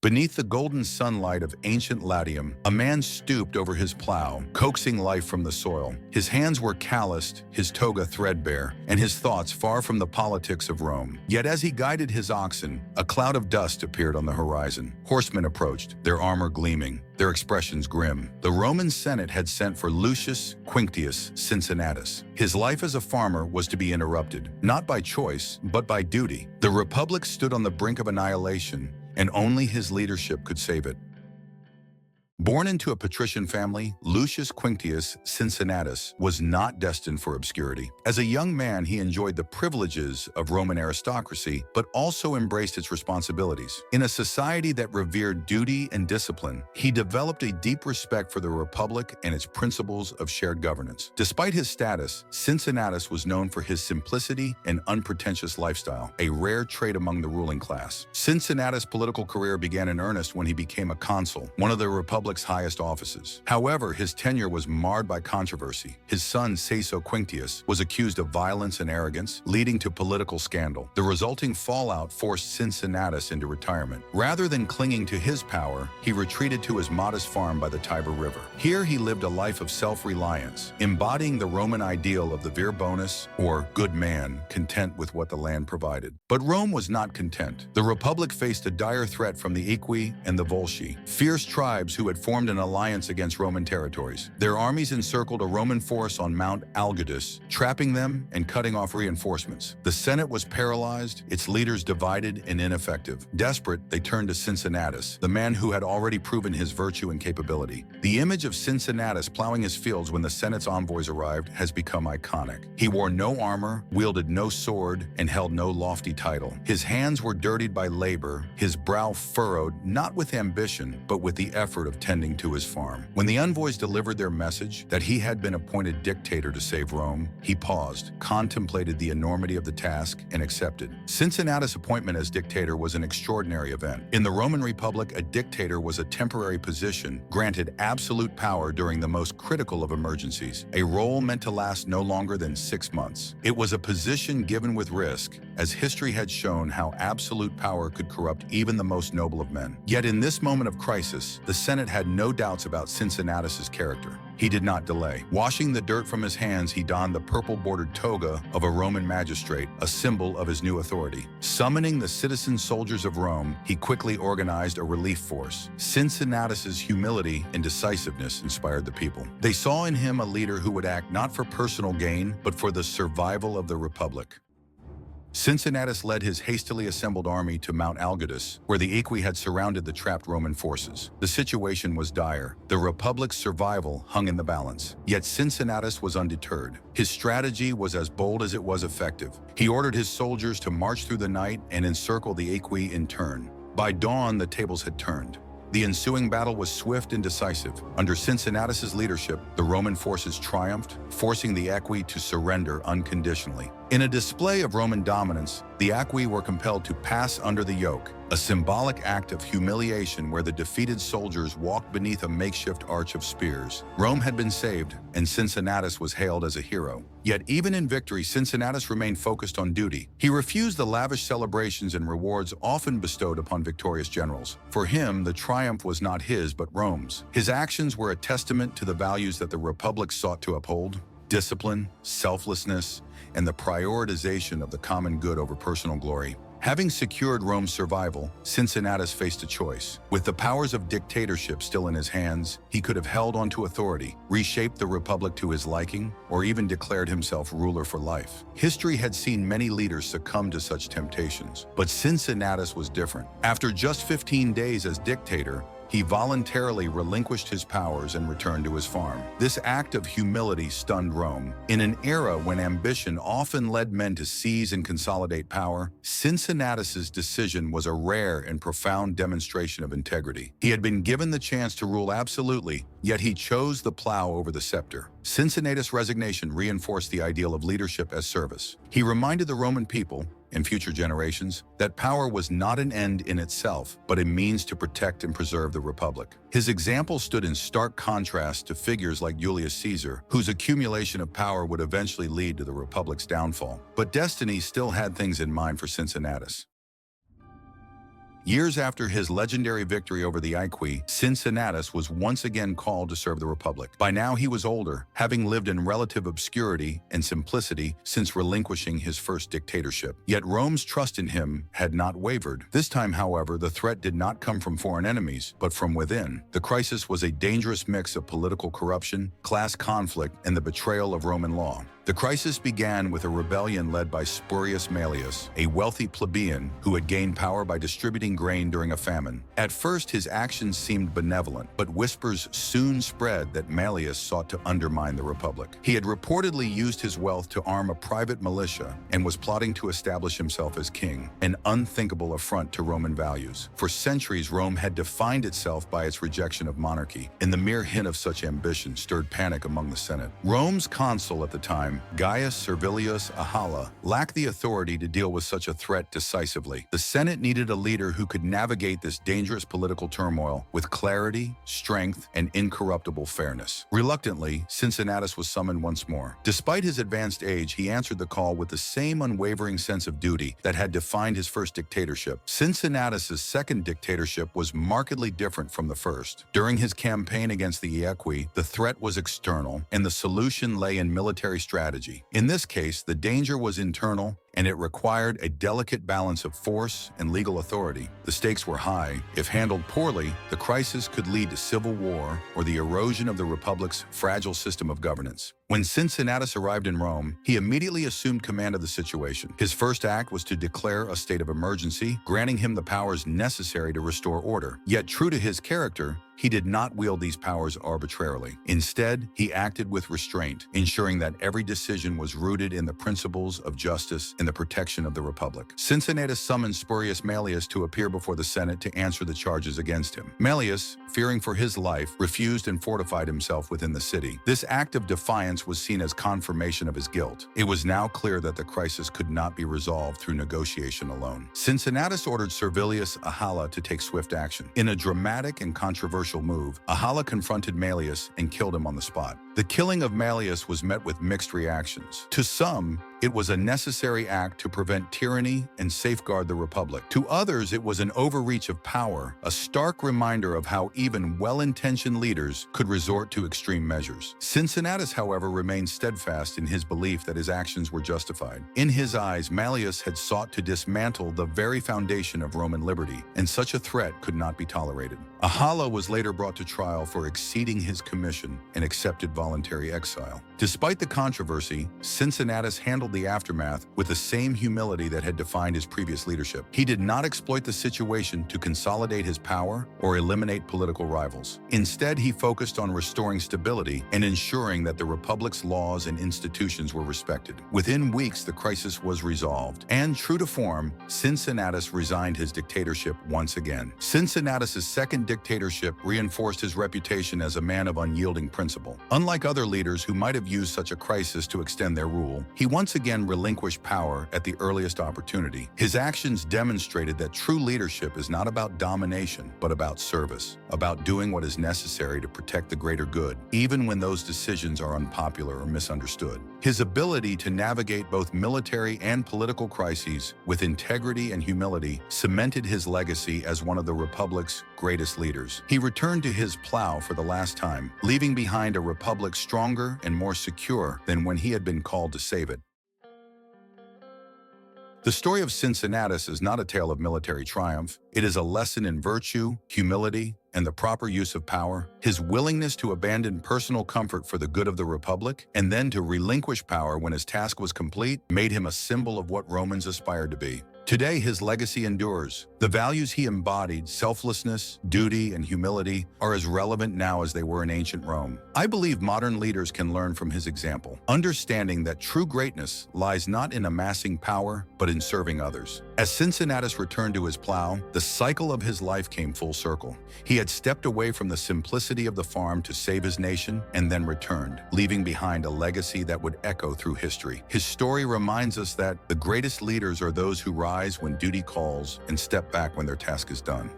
Beneath the golden sunlight of ancient Latium, a man stooped over his plow, coaxing life from the soil. His hands were calloused, his toga threadbare, and his thoughts far from the politics of Rome. Yet as he guided his oxen, a cloud of dust appeared on the horizon. Horsemen approached, their armor gleaming, their expressions grim. The Roman Senate had sent for Lucius Quinctius Cincinnatus. His life as a farmer was to be interrupted, not by choice, but by duty. The Republic stood on the brink of annihilation, and only his leadership could save it. Born into a patrician family, Lucius Quinctius Cincinnatus was not destined for obscurity. As a young man, he enjoyed the privileges of Roman aristocracy, but also embraced its responsibilities. In a society that revered duty and discipline, he developed a deep respect for the Republic and its principles of shared governance. Despite his status, Cincinnatus was known for his simplicity and unpretentious lifestyle, a rare trait among the ruling class. Cincinnatus' political career began in earnest when he became a consul, one of the Republic's highest offices. However, his tenure was marred by controversy. His son, Quinctius, was accused of violence and arrogance, leading to political scandal. The resulting fallout forced Cincinnatus into retirement. Rather than clinging to his power, he retreated to his modest farm by the Tiber River. Here he lived a life of self-reliance, embodying the Roman ideal of the vir bonus, or good man, content with what the land provided. But Rome was not content. The Republic faced a dire threat from the Equi and the Volsci, fierce tribes who had formed an alliance against Roman territories. Their armies encircled a Roman force on Mount Augustus, trapping them and cutting off reinforcements. The Senate was paralyzed, its leaders divided and ineffective. Desperate, they turned to Cincinnatus, the man who had already proven his virtue and capability. The image of Cincinnatus plowing his fields when the Senate's envoys arrived has become iconic. He wore no armor, wielded no sword, and held no lofty title. His hands were dirtied by labor, his brow furrowed not with ambition, but with the effort of tending to his farm. When the envoys delivered their message that he had been appointed dictator to save Rome, he paused, contemplated the enormity of the task, and accepted. Cincinnatus' appointment as dictator was an extraordinary event. In the Roman Republic, a dictator was a temporary position granted absolute power during the most critical of emergencies, a role meant to last no longer than 6 months. It was a position given with risk, as history had shown how absolute power could corrupt even the most noble of men. Yet in this moment of crisis, the Senate had no doubts about Cincinnatus' character. He did not delay. Washing the dirt from his hands, he donned the purple-bordered toga of a Roman magistrate, a symbol of his new authority. Summoning the citizen soldiers of Rome, he quickly organized a relief force. Cincinnatus' humility and decisiveness inspired the people. They saw in him a leader who would act not for personal gain, but for the survival of the Republic. Cincinnatus led his hastily assembled army to Mount Augustus, where the Equi had surrounded the trapped Roman forces. The situation was dire. The Republic's survival hung in the balance. Yet Cincinnatus was undeterred. His strategy was as bold as it was effective. He ordered his soldiers to march through the night and encircle the Equi in turn. By dawn, the tables had turned. The ensuing battle was swift and decisive. Under Cincinnatus' leadership, the Roman forces triumphed, forcing the Equi to surrender unconditionally. In a display of Roman dominance, the Equi were compelled to pass under the yoke, a symbolic act of humiliation where the defeated soldiers walked beneath a makeshift arch of spears. Rome had been saved, and Cincinnatus was hailed as a hero. Yet even in victory, Cincinnatus remained focused on duty. He refused the lavish celebrations and rewards often bestowed upon victorious generals. For him, the triumph was not his, but Rome's. His actions were a testament to the values that the Republic sought to uphold: discipline, selflessness, and the prioritization of the common good over personal glory. Having secured Rome's survival, Cincinnatus faced a choice. With the powers of dictatorship still in his hands, he could have held onto authority, reshaped the Republic to his liking, or even declared himself ruler for life. History had seen many leaders succumb to such temptations, but Cincinnatus was different. After just 15 days as dictator, he voluntarily relinquished his powers and returned to his farm. This act of humility stunned Rome. In an era when ambition often led men to seize and consolidate power, Cincinnatus' decision was a rare and profound demonstration of integrity. He had been given the chance to rule absolutely, yet he chose the plow over the scepter. Cincinnatus' resignation reinforced the ideal of leadership as service. He reminded the Roman people, and future generations, that power was not an end in itself, but a means to protect and preserve the Republic. His example stood in stark contrast to figures like Julius Caesar, whose accumulation of power would eventually lead to the Republic's downfall. But destiny still had things in mind for Cincinnatus. Years after his legendary victory over the Aequi, Cincinnatus was once again called to serve the Republic. By now he was older, having lived in relative obscurity and simplicity since relinquishing his first dictatorship. Yet Rome's trust in him had not wavered. This time, however, the threat did not come from foreign enemies, but from within. The crisis was a dangerous mix of political corruption, class conflict, and the betrayal of Roman law. The crisis began with a rebellion led by Spurius Maelius, a wealthy plebeian who had gained power by distributing grain during a famine. At first, his actions seemed benevolent, but whispers soon spread that Maelius sought to undermine the Republic. He had reportedly used his wealth to arm a private militia and was plotting to establish himself as king, an unthinkable affront to Roman values. For centuries, Rome had defined itself by its rejection of monarchy, and the mere hint of such ambition stirred panic among the Senate. Rome's consul at the time, Gaius Servilius Ahala, lacked the authority to deal with such a threat decisively. The Senate needed a leader who could navigate this dangerous political turmoil with clarity, strength, and incorruptible fairness. Reluctantly, Cincinnatus was summoned once more. Despite his advanced age, he answered the call with the same unwavering sense of duty that had defined his first dictatorship. Cincinnatus's second dictatorship was markedly different from the first. During his campaign against the Aequi, the threat was external, and the solution lay in military strategy. In this case, the danger was internal, and it required a delicate balance of force and legal authority. The stakes were high. If handled poorly, the crisis could lead to civil war or the erosion of the Republic's fragile system of governance. When Cincinnatus arrived in Rome, he immediately assumed command of the situation. His first act was to declare a state of emergency, granting him the powers necessary to restore order. Yet, true to his character, he did not wield these powers arbitrarily. Instead, he acted with restraint, ensuring that every decision was rooted in the principles of justice and the protection of the Republic. Cincinnatus summoned Spurius Maelius to appear before the Senate to answer the charges against him. Maelius, fearing for his life, refused and fortified himself within the city. This act of defiance was seen as confirmation of his guilt. It was now clear that the crisis could not be resolved through negotiation alone. Cincinnatus ordered Servilius Ahala to take swift action. In a dramatic and controversial move, Ahala confronted Maelius and killed him on the spot. The killing of Maelius was met with mixed reactions. To some, it was a necessary act to prevent tyranny and safeguard the Republic. To others, it was an overreach of power, a stark reminder of how even well-intentioned leaders could resort to extreme measures. Cincinnatus, however, remained steadfast in his belief that his actions were justified. In his eyes, Maelius had sought to dismantle the very foundation of Roman liberty, and such a threat could not be tolerated. Ahala was later brought to trial for exceeding his commission and accepted voluntary exile. Despite the controversy, Cincinnatus handled the aftermath with the same humility that had defined his previous leadership. He did not exploit the situation to consolidate his power or eliminate political rivals. Instead, he focused on restoring stability and ensuring that the Republic's laws and institutions were respected. Within weeks, the crisis was resolved, and true to form, Cincinnatus resigned his dictatorship once again. Cincinnatus's second dictatorship reinforced his reputation as a man of unyielding principle. Unlike other leaders who might have used such a crisis to extend their rule, he once again relinquished power at the earliest opportunity. His actions demonstrated that true leadership is not about domination, but about service, about doing what is necessary to protect the greater good, even when those decisions are unpopular or misunderstood. His ability to navigate both military and political crises with integrity and humility cemented his legacy as one of the Republic's greatest leaders. He returned to his plow for the last time, leaving behind a Republic stronger and more secure than when he had been called to save it. The story of Cincinnatus is not a tale of military triumph. It is a lesson in virtue, humility, and the proper use of power. His willingness to abandon personal comfort for the good of the Republic and then to relinquish power when his task was complete made him a symbol of what Romans aspired to be. Today, his legacy endures. The values he embodied, selflessness, duty, and humility, are as relevant now as they were in ancient Rome. I believe modern leaders can learn from his example, understanding that true greatness lies not in amassing power, but in serving others. As Cincinnatus returned to his plow, the cycle of his life came full circle. He had stepped away from the simplicity of the farm to save his nation and then returned, leaving behind a legacy that would echo through history. His story reminds us that the greatest leaders are those who rise when duty calls and step back when their task is done.